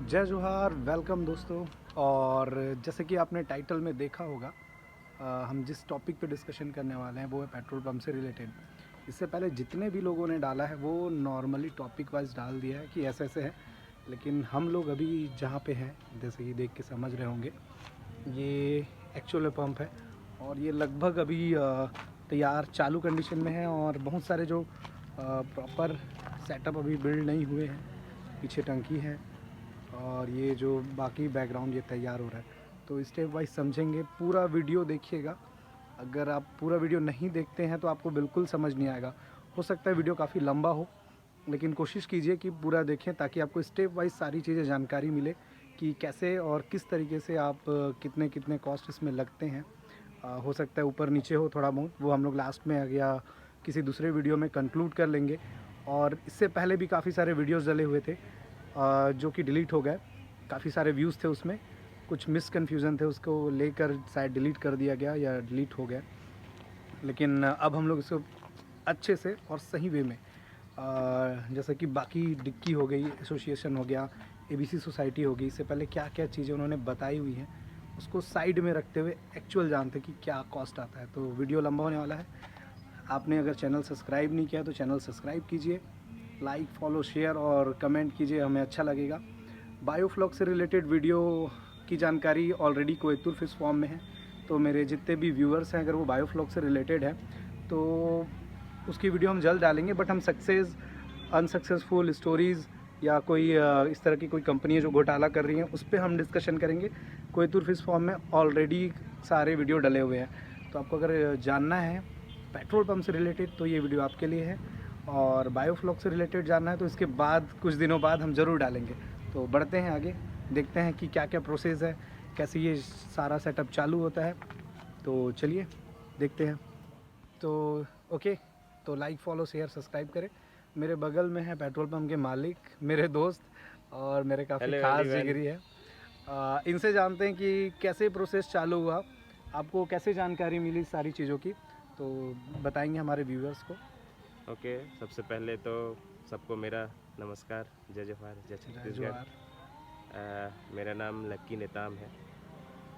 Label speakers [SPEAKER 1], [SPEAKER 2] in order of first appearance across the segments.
[SPEAKER 1] जय जोहार, वेलकम दोस्तों। और जैसे कि आपने टाइटल में देखा होगा, हम जिस टॉपिक पे डिस्कशन करने वाले हैं वो है पेट्रोल पंप से रिलेटेड। इससे पहले जितने भी लोगों ने डाला है वो नॉर्मली टॉपिक वाइज डाल दिया है कि ऐसे ऐसे है, लेकिन हम लोग अभी जहाँ पे हैं, जैसे कि देख के समझ रहे होंगे, ये एक्चुअल पंप है और ये लगभग अभी तैयार चालू कंडीशन में है और बहुत सारे जो प्रॉपर सेटअप अभी बिल्ड नहीं हुए हैं। पीछे टंकी है और ये जो बाकी बैकग्राउंड ये तैयार हो रहा है। तो स्टेप वाइज समझेंगे, पूरा वीडियो देखिएगा। अगर आप पूरा वीडियो नहीं देखते हैं तो आपको बिल्कुल समझ नहीं आएगा। हो सकता है वीडियो काफ़ी लंबा हो, लेकिन कोशिश कीजिए कि पूरा देखें ताकि आपको स्टेप वाइज सारी चीज़ें जानकारी मिले कि कैसे और किस तरीके से आप कितने कितने कॉस्ट इसमें लगते हैं। हो सकता है ऊपर नीचे हो थोड़ा बहुत, वो हम लोग लास्ट में या किसी दूसरे वीडियो में कंक्लूड कर लेंगे। और इससे पहले भी काफ़ी सारे वीडियोस डले हुए थे जो कि डिलीट हो गए। काफ़ी सारे व्यूज़ थे उसमें, कुछ मिसकन्फ्यूज़न थे, उसको लेकर शायद डिलीट कर दिया गया या डिलीट हो गया। लेकिन अब हम लोग इसको अच्छे से और सही वे में, जैसे कि बाकी डिक्की हो गई, एसोसिएशन हो गया, एबीसी सोसाइटी हो गई, इससे पहले क्या क्या चीज़ें उन्होंने बताई हुई हैं उसको साइड में रखते हुए एक्चुअल जानते कि क्या कॉस्ट आता है। तो वीडियो लंबा होने वाला है। आपने अगर चैनल सब्सक्राइब नहीं किया तो चैनल सब्सक्राइब कीजिए, लाइक फॉलो शेयर और कमेंट कीजिए, हमें अच्छा लगेगा। बायोफ्लॉक से रिलेटेड वीडियो की जानकारी ऑलरेडी कोयतुर फिश फॉर्म में है, तो मेरे जितने भी व्यूअर्स हैं अगर वो बायोफ्लॉक से रिलेटेड है तो उसकी वीडियो हम जल्द डालेंगे। बट हम सक्सेस अनसक्सेसफुल स्टोरीज़ या कोई इस तरह की कोई कंपनी है जो घोटाला कर रही हैं उस पर हम डिस्कशन करेंगे। कोयतुर फिश फॉर्म में ऑलरेडी सारे वीडियो डले हुए हैं, तो आपको अगर जानना है पेट्रोल पंप से रिलेटेड तो ये वीडियो आपके लिए है, और बायोफ्लॉक से रिलेटेड जानना है तो इसके बाद कुछ दिनों बाद हम ज़रूर डालेंगे। तो बढ़ते हैं आगे, देखते हैं कि क्या क्या प्रोसेस है, कैसे ये सारा सेटअप चालू होता है। तो चलिए देखते हैं। तो ओके, तो लाइक फॉलो शेयर सब्सक्राइब करें। मेरे बगल में है पेट्रोल पंप के मालिक, मेरे दोस्त और मेरे काफ़ी खास जिगरी है। इनसे जानते हैं कि कैसे प्रोसेस चालू हुआ, आपको कैसे जानकारी मिली सारी चीज़ों की, तो बताएंगे हमारे व्यूअर्स को।
[SPEAKER 2] ओके, सबसे पहले तो सबको मेरा नमस्कार, जय जोहार, जय छत्तीसगढ़। मेरा नाम लक्की नेताम है।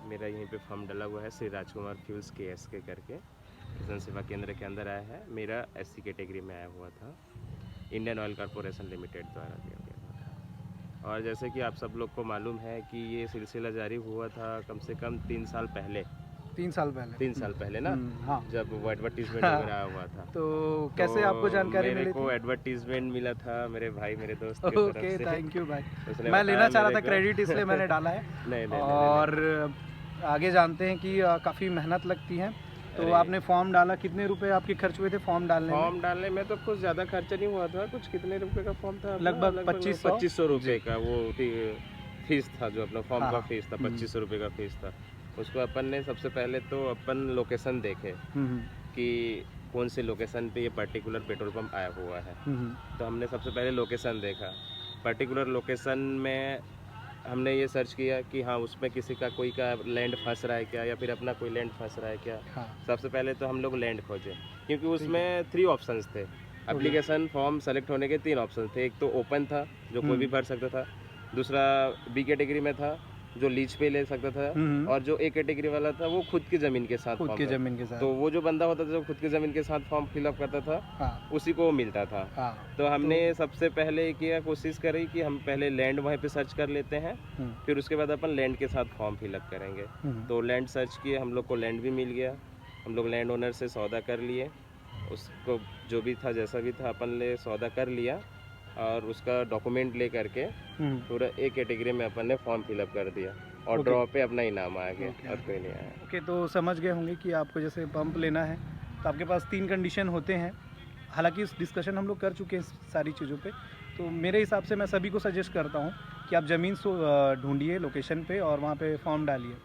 [SPEAKER 2] मेरा यहीं पे फॉर्म डला हुआ है श्री राजकुमार फ्यूल्स के करके, किसान सेवा केंद्र के अंदर आया है। मेरा एससी कैटेगरी में आया हुआ था, इंडियन ऑयल कॉरपोरेशन लिमिटेड द्वारा दिया गया था। और जैसे कि आप सब लोग को मालूम है कि ये सिलसिला जारी हुआ था कम से कम 3 साल पहले।
[SPEAKER 1] 3 साल पहले
[SPEAKER 2] 3 साल पहले ना,
[SPEAKER 1] हाँ।
[SPEAKER 2] जब वो एडवर्टीजमेंट वगैरह आया हुआ था।
[SPEAKER 1] तो कैसे आपको जानकारी
[SPEAKER 2] मेरे
[SPEAKER 1] मिली
[SPEAKER 2] को
[SPEAKER 1] थी?
[SPEAKER 2] एडवर्टीजमेंट मिला था मेरे भाई, मेरे दोस्त की तरफ
[SPEAKER 1] ओके,
[SPEAKER 2] से।
[SPEAKER 1] थैंक यू भाई।
[SPEAKER 2] उसने
[SPEAKER 1] मैं लेना
[SPEAKER 2] बताया
[SPEAKER 1] चाह रहा
[SPEAKER 2] मेरे
[SPEAKER 1] था
[SPEAKER 2] को।
[SPEAKER 1] क्रेडिट, इसलिए मैंने डाला है।
[SPEAKER 2] नहीं नहीं नहीं नहीं
[SPEAKER 1] और आगे जानते हैं कि काफ़ी मेहनत लगती है। तो
[SPEAKER 2] अरे
[SPEAKER 1] आपने फॉर्म डाला, कितने रुपए आपके खर्च हुए थे फॉर्म डालने में?
[SPEAKER 2] फॉर्म डालने में तो कुछ ज़्यादा खर्चा नहीं हुआ था। कुछ कितने रुपए का फॉर्म था अपना?
[SPEAKER 1] लगभग 2500।
[SPEAKER 2] 2500 रुपये का वो फीस था, जो अपना फॉर्म
[SPEAKER 1] हाँ
[SPEAKER 2] का
[SPEAKER 1] हाँ।
[SPEAKER 2] फीस था, 2500 रुपये का फीस था। उसको अपन ने सबसे पहले तो अपन लोकेशन देखे
[SPEAKER 1] हम्म,
[SPEAKER 2] कि कौन से लोकेशन पे ये पर्टिकुलर पेट्रोल पंप आया हुआ है। तो हमने सबसे पहले लोकेशन देखा। पर्टिकुलर लोकेशन में हमने ये सर्च किया कि हाँ, उसमें किसी का कोई का लैंड फंस रहा है क्या, या फिर अपना कोई लैंड फंस रहा है क्या।
[SPEAKER 1] हाँ।
[SPEAKER 2] सबसे पहले तो हम लोग लैंड खोजे, क्योंकि उसमें 3 ऑप्शंस थे। एप्लीकेशन फॉर्म सेलेक्ट होने के 3 ऑप्शन थे। एक तो ओपन था, जो कोई भी भर सकता था। दूसरा बी कैटेगरी में था, जो लीज पे ले सकता था। और जो ए कैटेगरी वाला था वो खुद की ज़मीन के साथ
[SPEAKER 1] खुद
[SPEAKER 2] फॉर्म
[SPEAKER 1] की
[SPEAKER 2] था।
[SPEAKER 1] ज़मीन के साथ।
[SPEAKER 2] तो वो जो बंदा होता था जो खुद की ज़मीन के साथ फॉर्म फिलअप करता था,
[SPEAKER 1] हाँ
[SPEAKER 2] उसी को मिलता था।
[SPEAKER 1] हाँ।
[SPEAKER 2] तो हमने सबसे पहले किया, कोशिश करी कि हम पहले लैंड वहीं पे सर्च कर लेते हैं, फिर उसके बाद अपन लैंड के साथ फॉर्म फिलअप करेंगे। तो लैंड सर्च किए, हम लोग को लैंड भी मिल गया। हम लोग लैंड ओनर से सौदा कर लिए, उसको जो भी था जैसा भी था अपन ले सौदा कर लिया, और उसका डॉक्यूमेंट ले करके पूरा ए कैटेगरी में अपन ने फॉर्म फिलअप कर दिया, और ड्रॉ पे अपना इनाम आ गया। और कोई नहीं आया।
[SPEAKER 1] ओके, तो समझ गए होंगे कि आपको जैसे पंप लेना है तो आपके पास 3 कंडीशन होते हैं। हालांकि इस डिस्कशन हम लोग कर चुके हैं सारी चीज़ों पे। तो मेरे हिसाब से मैं सभी को सजेस्ट करता हूँ कि आप ज़मीन ढूंढिए लोकेशन पे और वहाँ पे फॉर्म डालिए।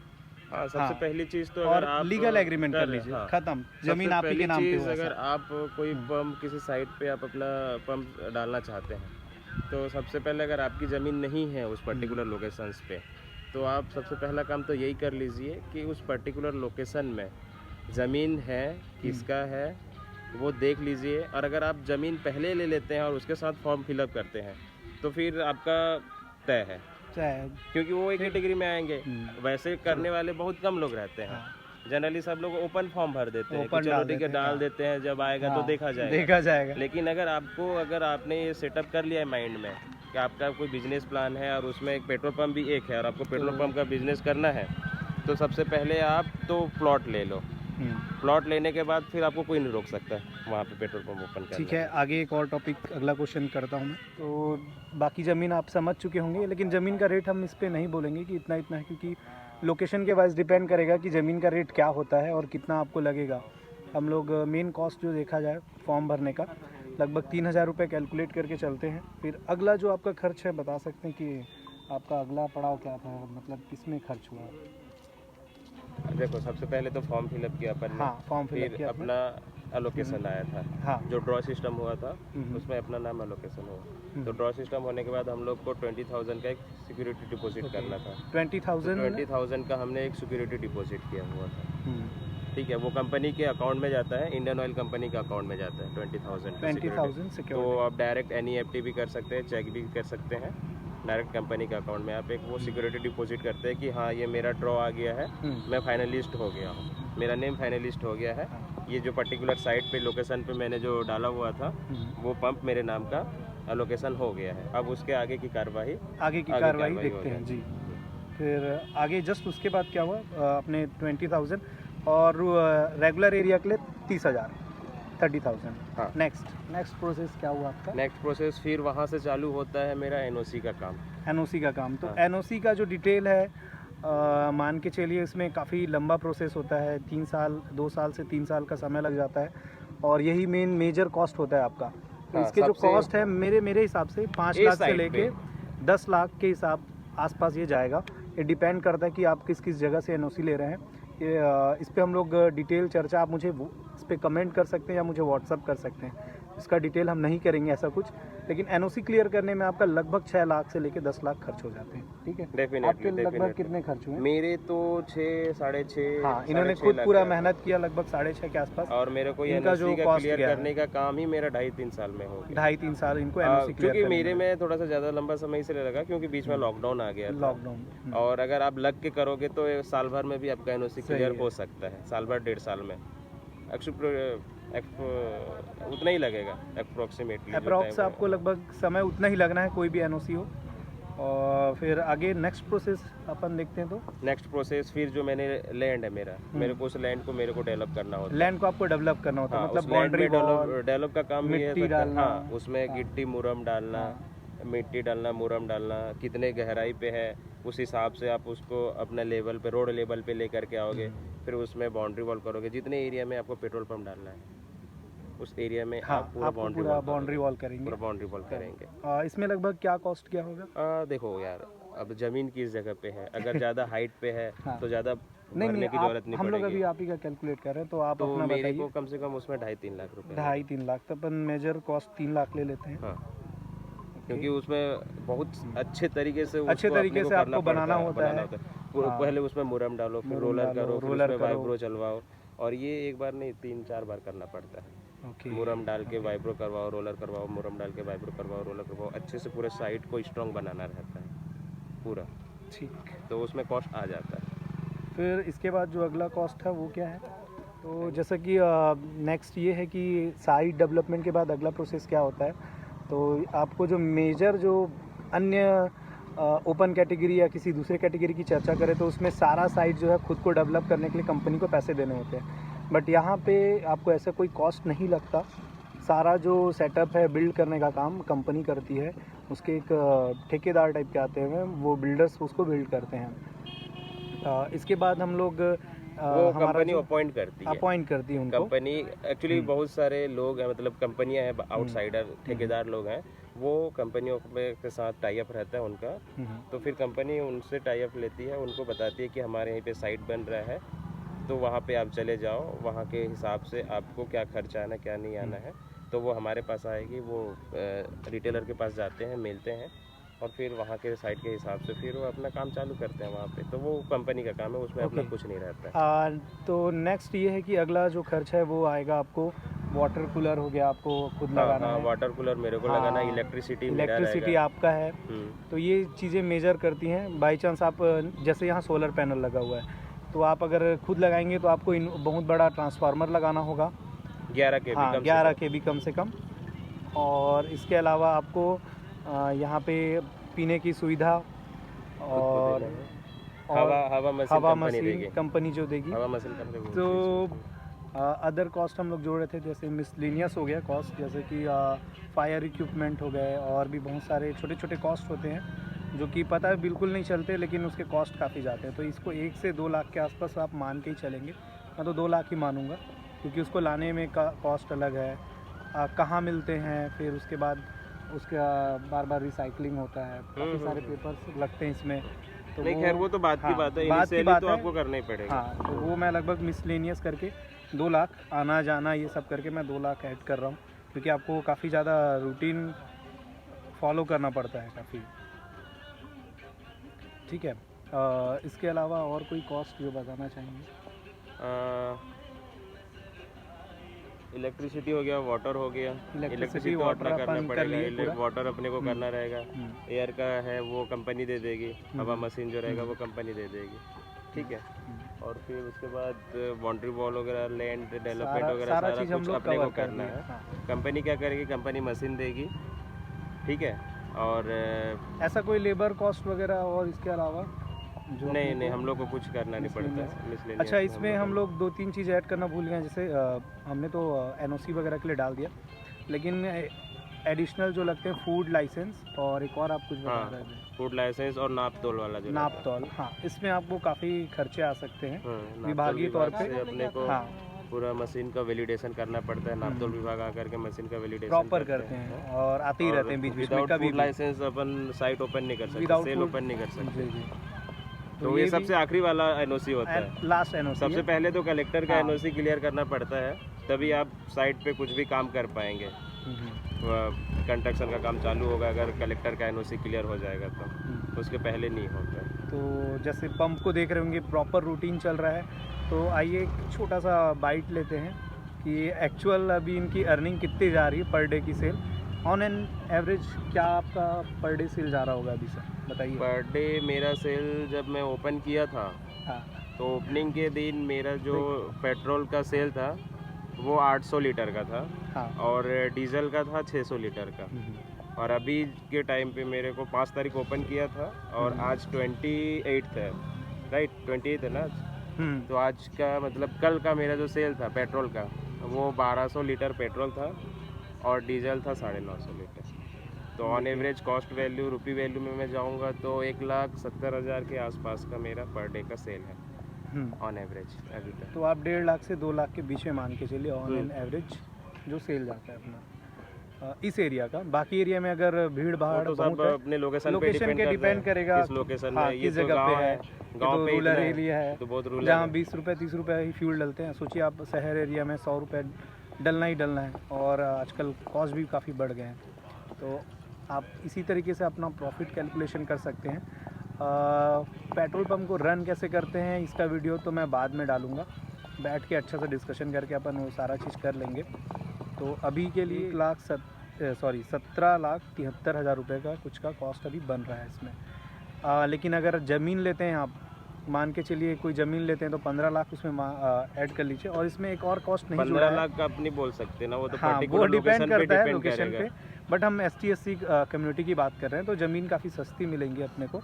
[SPEAKER 2] हाँ, सबसे पहली चीज़ तो
[SPEAKER 1] और
[SPEAKER 2] अगर आप
[SPEAKER 1] लीगल एग्रीमेंट कर लीजिए,
[SPEAKER 2] हाँ,
[SPEAKER 1] खत्म, ज़मीन आप ही के नाम पे हो।
[SPEAKER 2] अगर आप कोई पंप किसी साइट पे आप अपना पंप डालना चाहते हैं, तो सबसे पहले अगर आपकी ज़मीन नहीं है उस पर्टिकुलर लोकेशंस पे, तो आप सबसे पहला काम तो यही कर लीजिए कि उस पर्टिकुलर लोकेशन में ज़मीन है, किसका है वो देख लीजिए। और अगर आप ज़मीन पहले ले लेते हैं और उसके साथ फॉर्म फिलअप करते हैं, तो फिर आपका तय है।
[SPEAKER 1] चाहे
[SPEAKER 2] क्योंकि वो एक कैटेगरी में आएंगे। वैसे करने वाले बहुत कम लोग रहते हैं।
[SPEAKER 1] हाँ,
[SPEAKER 2] जनरली सब लोग ओपन फॉर्म भर देते हैं कि
[SPEAKER 1] ओपन
[SPEAKER 2] चलो
[SPEAKER 1] डाल
[SPEAKER 2] ठीक है
[SPEAKER 1] देते हैं,
[SPEAKER 2] डाल
[SPEAKER 1] हाँ।
[SPEAKER 2] देते हैं, जब आएगा तो
[SPEAKER 1] हाँ,
[SPEAKER 2] देखा जाएगा।
[SPEAKER 1] देखा जाएगा।
[SPEAKER 2] लेकिन अगर आपने ये सेटअप कर लिया है माइंड में कि आपका कोई बिजनेस प्लान है और उसमें एक पेट्रोल पंप भी एक है और आपको पेट्रोल पंप का बिजनेस करना है, तो सबसे पहले आप तो प्लॉट ले लो। प्लॉट लेने के बाद फिर आपको कोई नहीं रोक सकता वहाँ पे पेट्रोल पंप ओपन करने
[SPEAKER 1] ठीक है, आगे एक और टॉपिक अगला क्वेश्चन करता हूँ मैं। तो बाकी ज़मीन आप समझ चुके होंगे, लेकिन ज़मीन का रेट हम इस पे नहीं बोलेंगे कि इतना इतना है, क्योंकि लोकेशन के वाइज डिपेंड करेगा कि ज़मीन का रेट क्या होता है और कितना आपको लगेगा। हम लोग मेन कॉस्ट जो देखा जाए फॉर्म भरने का, लगभग 3,000 रुपये कैलकुलेट करके चलते हैं। फिर अगला जो आपका खर्च है बता सकते हैं कि आपका अगला पड़ाव क्या था, मतलब किस में खर्च हुआ?
[SPEAKER 2] देखो, सबसे पहले तो फॉर्म फिलअप किया अपन ने।
[SPEAKER 1] हाँ, फॉर्म फिलअप
[SPEAKER 2] फिर
[SPEAKER 1] किया आपने।
[SPEAKER 2] अपना एलोकेशन आया था।
[SPEAKER 1] हाँ,
[SPEAKER 2] जो ड्रॉ सिस्टम हुआ था
[SPEAKER 1] हम्म।
[SPEAKER 2] उसमें अपना नाम एलोकेशन हुआ। तो ड्रॉ सिस्टम होने के बाद हम लोग को 20,000 का एक सिक्योरिटी डिपॉजिट करना था।
[SPEAKER 1] 20,000
[SPEAKER 2] 20,000 का हमने एक सिक्योरिटी डिपॉजिट किया हुआ था। ठीक है, वो कंपनी के अकाउंट में जाता है, इंडियन ऑयल कंपनी के अकाउंट में जाता है 20,000 का security।
[SPEAKER 1] 20,000
[SPEAKER 2] तो
[SPEAKER 1] सिक्योरिटी।
[SPEAKER 2] आप डायरेक्ट NEFT भी कर सकते हैं, चेक भी कर सकते हैं। डायरेक्ट कंपनी के अकाउंट में आप एक वो सिक्योरिटी डिपॉजिट करते हैं कि हाँ ये मेरा ड्रॉ आ गया है, मैं फाइनलिस्ट हो गया हूँ, मेरा नेम फाइनलिस्ट हो गया है। ये जो पर्टिकुलर साइट पे लोकेशन पे मैंने जो डाला हुआ था वो पंप मेरे नाम का एलोकेशन हो गया है। अब उसके आगे की कार्रवाई
[SPEAKER 1] आगे की कार्रवाई देखते हैं जी। फिर आगे जस्ट उसके बाद क्या हुआ, अपने 20,000 और रेगुलर एरिया के लिए 30,000, 30,000।
[SPEAKER 2] हाँ।
[SPEAKER 1] नेक्स्ट प्रोसेस क्या हुआ आपका?
[SPEAKER 2] नेक्स्ट प्रोसेस फिर वहाँ से चालू होता है मेरा NOC का काम।
[SPEAKER 1] NOC का काम। तो
[SPEAKER 2] हाँ।
[SPEAKER 1] NOC का जो डिटेल है, मान के चलिए इसमें काफ़ी लंबा प्रोसेस होता है, 3 साल 2 साल से 3 साल का समय लग जाता है, और यही मेजर कॉस्ट होता है आपका। तो
[SPEAKER 2] हाँ,
[SPEAKER 1] इसके जो
[SPEAKER 2] सबसे-
[SPEAKER 1] कॉस्ट है मेरे हिसाब से 5
[SPEAKER 2] इस
[SPEAKER 1] लाख से
[SPEAKER 2] साइड
[SPEAKER 1] लेके 10 लाख के हिसाब आसपास ये जाएगा। ये डिपेंड करता है कि आप किस किस जगह से NOC ले रहे हैं। ये इस पे हम लोग डिटेल चर्चा, आप मुझे इस पे कमेंट कर सकते हैं या मुझे व्हाट्सअप कर सकते हैं। इसका डिटेल हम नहीं करेंगे ऐसा कुछ, लेकिन NOC क्लियर करने में आपका लगभग 6 लाख से लेके 10 लाख खर्च हो जाते हैं। ठीक है, आपके लगभग कितने खर्च हुए?
[SPEAKER 2] मेरे तो 6 साढ़े 6।
[SPEAKER 1] हाँ, इन्होंने खुद पूरा मेहनत किया, लगभग 6.5 के आसपास।
[SPEAKER 2] और मेरे को
[SPEAKER 1] इनका जो
[SPEAKER 2] NOC का
[SPEAKER 1] cost
[SPEAKER 2] क्लियर
[SPEAKER 1] गया है।
[SPEAKER 2] करने का काम ही मेरा 2.5-3 साल में हो गया।
[SPEAKER 1] 2.5-3 साल इनको NOC क्लियर
[SPEAKER 2] क्योंकि मेरे में थोड़ा सा ज़्यादा लंबा समय इसलिए लगा क्योंकि बीच में लॉकडाउन आ गया था।
[SPEAKER 1] लॉकडाउन।
[SPEAKER 2] और अगर आप लग के करोगे तो साल भर में भी आपका NOC क्लियर
[SPEAKER 1] है।
[SPEAKER 2] हो सकता है, साल भर 1.5 साल में। उतना ही लगेगा अप्रोक्सीमेटली।
[SPEAKER 1] अप्रॉक्स आपको लगभग समय उतना ही लगना है, कोई भी NOC हो। और फिर आगे नेक्स्ट प्रोसेस अपन देखते हैं। तो
[SPEAKER 2] नेक्स्ट प्रोसेस फिर जो मैंने लैंड है मेरा, मेरे को उस लैंड को मेरे को डेवलप करना होता है।
[SPEAKER 1] लैंड को आपको डेवलप करना होता है,
[SPEAKER 2] हाँ,
[SPEAKER 1] मतलब
[SPEAKER 2] उस लैंड
[SPEAKER 1] बाउंड्री
[SPEAKER 2] में
[SPEAKER 1] वॉल,
[SPEAKER 2] डेवलप का काम ये
[SPEAKER 1] मिट्टी
[SPEAKER 2] है
[SPEAKER 1] डालना।
[SPEAKER 2] हाँ, उसमें गिट्टी मुरम डालना, मिट्टी डालना, मुरम डालना, कितने गहराई पे है उस हिसाब से आप उसको अपने लेवल पे, रोड लेवल पे लेकर के आओगे। फिर उसमें बाउंड्री वॉल करोगे, जितने एरिया में आपको पेट्रोल पंप डालना है उस एरिया में
[SPEAKER 1] हाँ,
[SPEAKER 2] आप पूरा
[SPEAKER 1] आप पूरा बाउंड्री वॉल करेंगे।
[SPEAKER 2] पूरा बाउंड्री वॉल करेंगे।
[SPEAKER 1] इसमें लगभग क्या कॉस्ट क्या होगा?
[SPEAKER 2] देखो यार, अब जमीन किस जगह पे है, अगर ज़्यादा हाइट पे है
[SPEAKER 1] हाँ।
[SPEAKER 2] तो ज़्यादा
[SPEAKER 1] नहीं,
[SPEAKER 2] भरने की जरूरत नहीं
[SPEAKER 1] हम लोग
[SPEAKER 2] पड़ेगी।
[SPEAKER 1] अभी आप ही का कैलकुलेट कर रहे हैं, तो आप
[SPEAKER 2] तो
[SPEAKER 1] अपना
[SPEAKER 2] मेरे
[SPEAKER 1] बताइए।
[SPEAKER 2] को कम से कम उसमें 2.5-3 लाख रुपए
[SPEAKER 1] 2.5-3 लाख, तो अपन मेजर कॉस्ट 3 लाख ले लेते हैं।
[SPEAKER 2] हाँ, क्योंकि उसमें बहुत अच्छे तरीके से
[SPEAKER 1] अच्छे
[SPEAKER 2] उसको
[SPEAKER 1] तरीके
[SPEAKER 2] अपने को
[SPEAKER 1] से आपको बनाना होता है।
[SPEAKER 2] हाँ। पहले उसमें मुरम डालो, फिर
[SPEAKER 1] मुरम
[SPEAKER 2] रोलर
[SPEAKER 1] डालो,
[SPEAKER 2] करो, फिर
[SPEAKER 1] रोलर
[SPEAKER 2] उसमें
[SPEAKER 1] करो।
[SPEAKER 2] वाइब्रो चलवाओ, और ये एक बार नहीं 3-4 बार करना पड़ता है।
[SPEAKER 1] ओके,
[SPEAKER 2] मुरम डाल के वाइब्रो करवाओ, रोलर करवाओ, मुरम डाल के वाइब्रो करवाओ, रोलर करवाओ, अच्छे से पूरे साइट को स्ट्रॉन्ग बनाना रहता है पूरा,
[SPEAKER 1] ठीक।
[SPEAKER 2] तो उसमें कॉस्ट आ जाता है।
[SPEAKER 1] फिर इसके बाद जो अगला कॉस्ट है वो क्या है? तो जैसा कि नेक्स्ट ये है कि साइट डेवलपमेंट के बाद अगला प्रोसेस क्या होता है, तो आपको जो मेजर जो अन्य ओपन कैटेगरी या किसी दूसरे कैटेगरी की चर्चा करें तो उसमें सारा साइट जो है खुद को डेवलप करने के लिए कंपनी को पैसे देने होते हैं। बट यहाँ पे आपको ऐसा कोई कॉस्ट नहीं लगता, सारा जो सेटअप है बिल्ड करने का काम कंपनी करती है। उसके एक ठेकेदार टाइप के आते हैं, वो बिल्डर्स उसको बिल्ड करते हैं। इसके बाद हम लोग
[SPEAKER 2] वो कंपनी अपॉइंट करती है
[SPEAKER 1] उनको।
[SPEAKER 2] कंपनी एक्चुअली बहुत सारे लोग हैं, मतलब कंपनियां हैं आउटसाइडर ठेकेदार लोग हैं, वो कंपनियों के साथ टाई अप रहता है उनका। तो फिर कंपनी उनसे टाई अप लेती है, उनको बताती है कि हमारे यहीं पे साइट बन रहा है, तो वहाँ पे आप चले जाओ, वहाँ के हिसाब से आपको क्या खर्च आना क्या नहीं आना है, तो वो हमारे पास आएगी। वो रिटेलर के पास जाते हैं, मिलते हैं, और फिर वहाँ के साइट के हिसाब से फिर वो अपना काम चालू करते हैं वहाँ पे। तो वो कंपनी का काम है, उसमें अपना कुछ नहीं रहता है।
[SPEAKER 1] तो नेक्स्ट ये है कि अगला जो खर्च है वो आएगा आपको वाटर कूलर हो गया, आपको खुद
[SPEAKER 2] हाँ
[SPEAKER 1] लगाना
[SPEAKER 2] हाँ,
[SPEAKER 1] है।
[SPEAKER 2] वाटर कूलर मेरे को लगाना,
[SPEAKER 1] हाँ,
[SPEAKER 2] इलेक्ट्रिसिटी मेरा
[SPEAKER 1] इलेक्ट्रिसिटी
[SPEAKER 2] रहेगा।
[SPEAKER 1] आपका है। तो ये चीज़ें मेजर करती हैं। बाई चांस आप जैसे यहाँ सोलर पैनल लगा हुआ है, तो आप अगर खुद लगाएंगे तो आपको बहुत बड़ा ट्रांसफार्मर लगाना होगा,
[SPEAKER 2] 11 के
[SPEAKER 1] हाँ 11 kV कम से कम। और इसके अलावा आपको यहाँ पे पीने की सुविधा और
[SPEAKER 2] हवा मशीन
[SPEAKER 1] मशीन कंपनी जो देगी।
[SPEAKER 2] हवा मशीन कंपनी।
[SPEAKER 1] तो अदर कॉस्ट हम लोग जोड़ रहे थे, जैसे मिसलिनियस हो गया कॉस्ट, जैसे कि फायर इक्विपमेंट हो गए, और भी बहुत सारे छोटे छोटे कॉस्ट होते हैं जो कि पता है बिल्कुल नहीं चलते, लेकिन उसके कॉस्ट काफ़ी जाते हैं। तो इसको 1 से 2 लाख के आसपास आप मान के ही चलेंगे। मैं तो 2 लाख ही मानूंगा, क्योंकि उसको लाने में का कॉस्ट अलग है, कहाँ मिलते हैं, फिर उसके बाद उसका बार बार रिसाइकलिंग होता है, काफ़ी सारे पेपर्स लगते हैं इसमें। तो
[SPEAKER 2] नहीं खैर वो तो बात की बात है, इनिशियली तो आपको करना ही पड़ेगा।
[SPEAKER 1] हाँ, तो वो मैं लगभग मिसलेनियस करके 2 लाख, आना जाना ये सब करके मैं 2 लाख ऐड कर रहा हूँ, क्योंकि आपको काफ़ी ज़्यादा रूटीन फॉलो करना पड़ता है काफ़ी। ठीक है, इसके अलावा और कोई कॉस्ट जो बताना चाहेंगे?
[SPEAKER 2] इलेक्ट्रिसिटी हो गया, वाटर हो गया। इलेक्ट्रिसिटी तो अपना करना पड़ेगा, वाटर अपने को करना रहेगा। एयर का है वो कंपनी दे देगी, हवा मशीन जो रहेगा वो कंपनी दे देगी। ठीक है, और फिर उसके बाद बाउंड्री वॉल वगैरह, लैंड डेवलपमेंट वगैरह सारा कुछ अपने को करना है। कंपनी क्या करेगी, कंपनी मशीन देगी। ठीक है, और
[SPEAKER 1] ऐसा कोई लेबर कॉस्ट वगैरह और इसके अलावा जो
[SPEAKER 2] नहीं हम लोग को कुछ करना नहीं पड़ता है।
[SPEAKER 1] अच्छा, इसमें हम लोग 2-3 चीज़ ऐड करना भूल गए, जैसे हमने तो NOC वगैरह के लिए डाल दिया, लेकिन एडिशनल जो लगते हैं फूड लाइसेंस, और एक और आप कुछ बता रहे थे,
[SPEAKER 2] फूड लाइसेंस और नापतोल वाला जो
[SPEAKER 1] नापतोल। हाँ, इसमें आपको काफ़ी खर्चे आ सकते हैं विभागीय तौर पे।
[SPEAKER 2] अपने को
[SPEAKER 1] हाँ,
[SPEAKER 2] पूरा मशीन का वैलिडेशन करना पड़ता है, नापतोल विभाग आकर के मशीन का वैलिडेशन
[SPEAKER 1] प्रॉपर करते हैं, और आते ही रहते हैं बीच बीच में।
[SPEAKER 2] कभी फूड लाइसेंस अपन साइट ओपन नहीं कर सकते, सेल ओपन नहीं कर सकते। तो ये सबसे आखिरी वाला NOC होता है,
[SPEAKER 1] लास्ट NOC।
[SPEAKER 2] सबसे पहले तो कलेक्टर का NOC क्लियर करना पड़ता है, तभी आप साइट पे कुछ भी काम कर पाएंगे। कंस्ट्रक्शन का काम चालू होगा अगर कलेक्टर का NOC क्लियर हो जाएगा तो, उसके पहले नहीं होता।
[SPEAKER 1] तो जैसे पंप को देख रहे होंगे, प्रॉपर रूटीन चल रहा है। तो आइए एक छोटा सा बाइट लेते हैं कि एक्चुअल अभी इनकी अर्निंग कितनी जा रही है पर डे की सेल। ऑन एन एवरेज क्या आपका पर डे सेल जा रहा होगा अभी सर, बताइए।
[SPEAKER 2] पर डे मेरा सेल जब मैं ओपन किया था, तो ओपनिंग के दिन मेरा जो पेट्रोल का सेल था वो 800 लीटर का था, और डीजल का था 600 लीटर का। और अभी के टाइम पे मेरे को 5 तारीख ओपन किया था, और आज 28 है, राइट 28 है ना आज। तो आज का मतलब कल का मेरा जो सेल था पेट्रोल का, वो 1200 लीटर पेट्रोल था और डीजल था 950 लीटर। तो on average cost value, rupee value में मैं जाऊंगा तो 1,70,000 के आसपास का मेरा पर डे का सेल है ऑन एवरेज अभी तक।
[SPEAKER 1] तो आप 1.5 लाख से 2 लाख के बीच में मान के चलिए ऑन एन एवरेज जो सेल जाता है अपना इस एरिया का। बाकी एरिया में अगर भीड़ भाड़
[SPEAKER 2] तो सब अपने लोकेशन
[SPEAKER 1] के डिपेंड करेगा,
[SPEAKER 2] किस लोकेशन में, ये
[SPEAKER 1] किस जगह पे है,
[SPEAKER 2] गांव पे
[SPEAKER 1] रूरल एरिया है
[SPEAKER 2] तो बहुत रूरल,
[SPEAKER 1] जहाँ 20 रुपये 30 रुपये ही फ्यूल डलते हैं। सोचिए आप शहर एरिया में 100 रुपये डलना ही डलना है, और आजकल कॉस्ट भी काफ़ी बढ़ गए हैं। तो आप इसी तरीके से अपना प्रॉफिट कैलकुलेशन कर सकते हैं। पेट्रोल पंप को रन कैसे करते हैं इसका वीडियो तो मैं बाद में डालूँगा, बैठ के अच्छा सा डिस्कशन करके अपन वो सारा चीज़ कर लेंगे। तो अभी के लिए 17,73,000 रुपये का कुछ का कॉस्ट अभी बन रहा है इसमें। लेकिन अगर ज़मीन लेते हैं आप, मान के चलिए कोई ज़मीन लेते हैं तो 15 लाख उसमें ऐड कर लीजिए। और इसमें एक और कॉस्ट नहीं जुड़ा है।
[SPEAKER 2] 15 लाख का आप नहीं बोल सकते ना, वो तो
[SPEAKER 1] हाँ, वो डिपेंड करता है लोकेशन पे। बट हम ST/SC कम्युनिटी की बात कर रहे हैं, तो ज़मीन काफ़ी सस्ती मिलेंगी अपने को।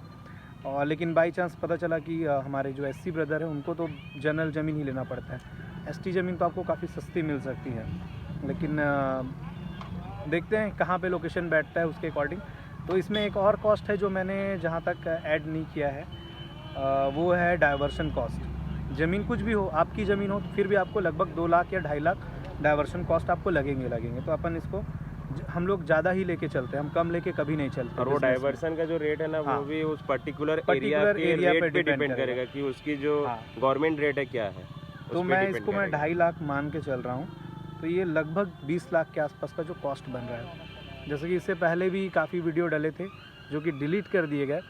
[SPEAKER 1] और लेकिन बाई चांस पता चला कि हमारे जो SC ब्रदर हैं उनको तो जनरल ज़मीन ही लेना पड़ता है। ST ज़मीन तो आपको काफ़ी सस्ती मिल सकती है, लेकिन देखते हैं कहाँ पे लोकेशन बैठता है उसके अकॉर्डिंग। तो इसमें एक और कॉस्ट है जो मैंने जहाँ तक ऐड नहीं किया है, वो है डाइवर्शन कॉस्ट। ज़मीन कुछ भी हो, आपकी ज़मीन हो, तो फिर भी आपको लगभग 2 लाख या 2.5 लाख डाइवर्शन कॉस्ट आपको लगेंगे। तो अपन इसको हम लोग ज़्यादा ही लेके चलते हैं, हम कम लेके कभी नहीं चलते।
[SPEAKER 2] और वो डाइवर्सन का जो रेट है ना, वो भी उस पर्टिकुलर एरिया पे डिपेंड करेगा कि उसकी जो गवर्नमेंट रेट है क्या है।
[SPEAKER 1] तो मैं इसको 2.5 लाख मान के चल रहा हूँ। तो ये लगभग 20 लाख के आसपास का जो कॉस्ट बन रहा है। जैसे कि इससे पहले भी काफ़ी वीडियो डले थे जो कि डिलीट कर दिए गए,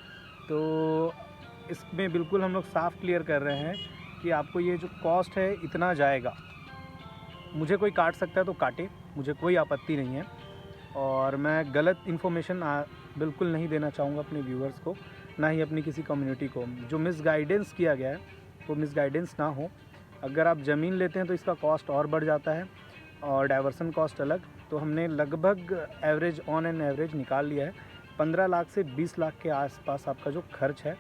[SPEAKER 1] तो इसमें बिल्कुल हम लोग साफ क्लियर कर रहे हैं कि आपको ये जो कॉस्ट है इतना जाएगा। मुझे कोई काट सकता है तो काटे, मुझे कोई आपत्ति नहीं है। और मैं गलत इन्फॉर्मेशन बिल्कुल नहीं देना चाहूँगा अपने व्यूअर्स को, ना ही अपनी किसी कम्युनिटी को। जो मिसगाइडेंस किया गया है वो मिसगाइडेंस ना हो। अगर आप ज़मीन लेते हैं तो इसका कॉस्ट और बढ़ जाता है और डाइवर्सन कॉस्ट अलग। तो हमने लगभग एवरेज ऑन एन एवरेज निकाल लिया है 15 लाख से 20 लाख के आसपास आपका जो खर्च है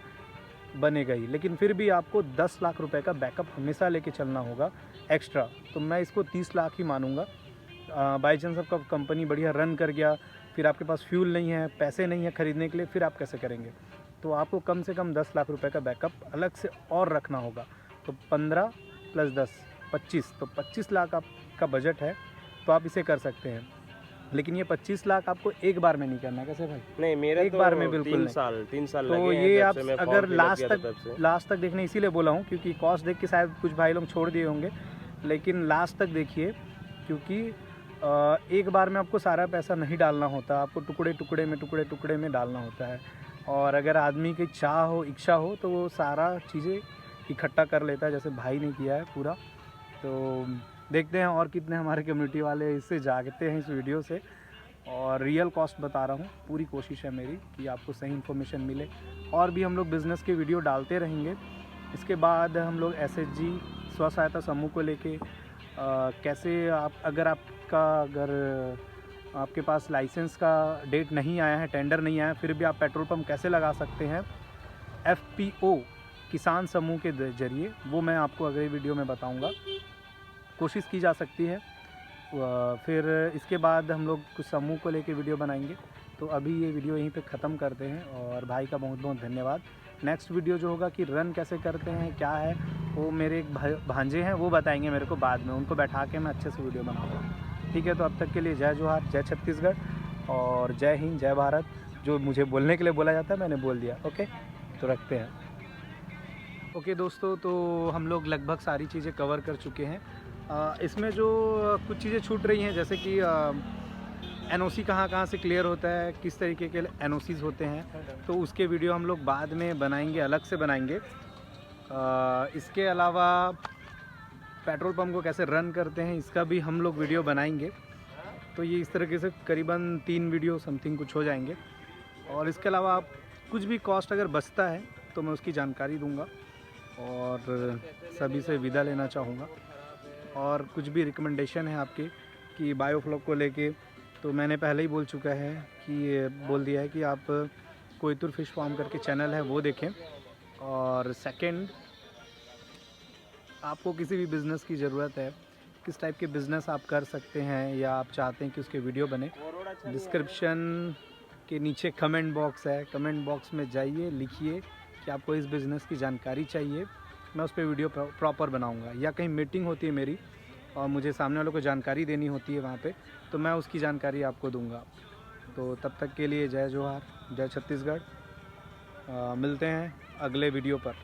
[SPEAKER 1] बनेगा ही। लेकिन फिर भी आपको 10 लाख रुपए का बैकअप हमेशा लेके चलना होगा एक्स्ट्रा। तो मैं इसको 30 लाख ही मानूंगा। बाई चांस आपका कंपनी बढ़िया रन कर गया, फिर आपके पास फ्यूल नहीं है, पैसे नहीं है ख़रीदने के लिए, फिर आप कैसे करेंगे? तो आपको कम से कम 10 लाख रुपए का बैकअप अलग से और रखना होगा। तो 15 + 10 25, तो 25 लाख आपका बजट है, तो आप इसे कर सकते हैं। लेकिन ये 25 लाख आपको एक बार में नहीं करना। कैसे भाई?
[SPEAKER 2] नहीं, मेरा
[SPEAKER 1] एक
[SPEAKER 2] तो
[SPEAKER 1] बार में बिल्कुल
[SPEAKER 2] 3
[SPEAKER 1] नहीं।
[SPEAKER 2] साल
[SPEAKER 1] तो
[SPEAKER 2] लगे हैं
[SPEAKER 1] ये
[SPEAKER 2] जब
[SPEAKER 1] आप
[SPEAKER 2] से मैं
[SPEAKER 1] अगर
[SPEAKER 2] फॉर्म फिलअप किया था तब से।
[SPEAKER 1] लास्ट तक देखने इसीलिए बोला हूँ क्योंकि कॉस्ट देख के शायद कुछ भाई लोग छोड़ दिए होंगे, लेकिन लास्ट तक देखिए, क्योंकि एक बार में आपको सारा पैसा नहीं डालना होता, आपको टुकड़े टुकड़े में डालना होता है। और अगर आदमी की चाह हो, इच्छा हो, तो वो सारा चीज़ें इकट्ठा कर लेता है, जैसे भाई ने किया है पूरा। तो देखते हैं और कितने हमारे कम्युनिटी वाले इससे जागते हैं इस वीडियो से। और रियल कॉस्ट बता रहा हूँ, पूरी कोशिश है मेरी कि आपको सही इन्फॉर्मेशन मिले। और भी हम लोग बिज़नेस के वीडियो डालते रहेंगे। इसके बाद हम लोग SHG स्व सहायता समूह को लेके कैसे आप अगर आपके पास लाइसेंस का डेट नहीं आया है, टेंडर नहीं आया है, फिर भी आप पेट्रोल पंप कैसे लगा सकते हैं FPO किसान समूह के ज़रिए, वो मैं आपको अगले वीडियो में बताऊंगा। कोशिश की जा सकती है। फिर इसके बाद हम लोग कुछ समूह को लेके वीडियो बनाएंगे। तो अभी ये वीडियो यहीं पे ख़त्म करते हैं और भाई का बहुत बहुत धन्यवाद। नेक्स्ट वीडियो जो होगा कि रन कैसे करते हैं, क्या है, वो मेरे एक भांजे हैं, वो बताएंगे मेरे को बाद में। उनको बैठा के मैं अच्छे से वीडियो बनाऊँगा। ठीक है, तो अब तक के लिए जय जोहार, जय छत्तीसगढ़ और जय हिंद, जय भारत। जो मुझे बोलने के लिए बोला जाता है मैंने बोल दिया। ओके, तो रखते हैं। ओके दोस्तों, तो हम लोग लगभग सारी चीज़ें कवर कर चुके हैं। इसमें जो कुछ चीज़ें छूट रही हैं, जैसे कि NOC कहाँ से क्लियर होता है, किस तरीके के NOCs होते हैं, तो उसके वीडियो हम लोग बाद में बनाएंगे, अलग से बनाएंगे। इसके अलावा पेट्रोल पंप को कैसे रन करते हैं, इसका भी हम लोग वीडियो बनाएंगे। तो ये इस तरीके से करीबन 3 वीडियो समथिंग कुछ हो जाएंगे। और इसके अलावा कुछ भी कॉस्ट अगर बचता है तो मैं उसकी जानकारी दूंगा और सभी से विदा लेना चाहूँगा। और कुछ भी रिकमेंडेशन है आपके कि बायोफ्लॉग को लेके, तो मैंने पहले ही बोल चुका है कि बोल दिया है कि आप कोयतुर फिश फार्म करके चैनल है वो देखें। और सेकंड, आपको किसी भी बिज़नेस की ज़रूरत है, किस टाइप के बिज़नेस आप कर सकते हैं या आप चाहते हैं कि उसके वीडियो बने, डिस्क्रिप्शन के नीचे कमेंट बॉक्स है, कमेंट बॉक्स में जाइए, लिखिए कि आपको इस बिज़नेस की जानकारी चाहिए, मैं उस पर वीडियो प्रॉपर बनाऊंगा। या कहीं मीटिंग होती है मेरी और मुझे सामने वालों को जानकारी देनी होती है वहाँ पे, तो मैं उसकी जानकारी आपको दूंगा। तो तब तक के लिए जय जोहार, जय छत्तीसगढ़। मिलते हैं अगले वीडियो पर।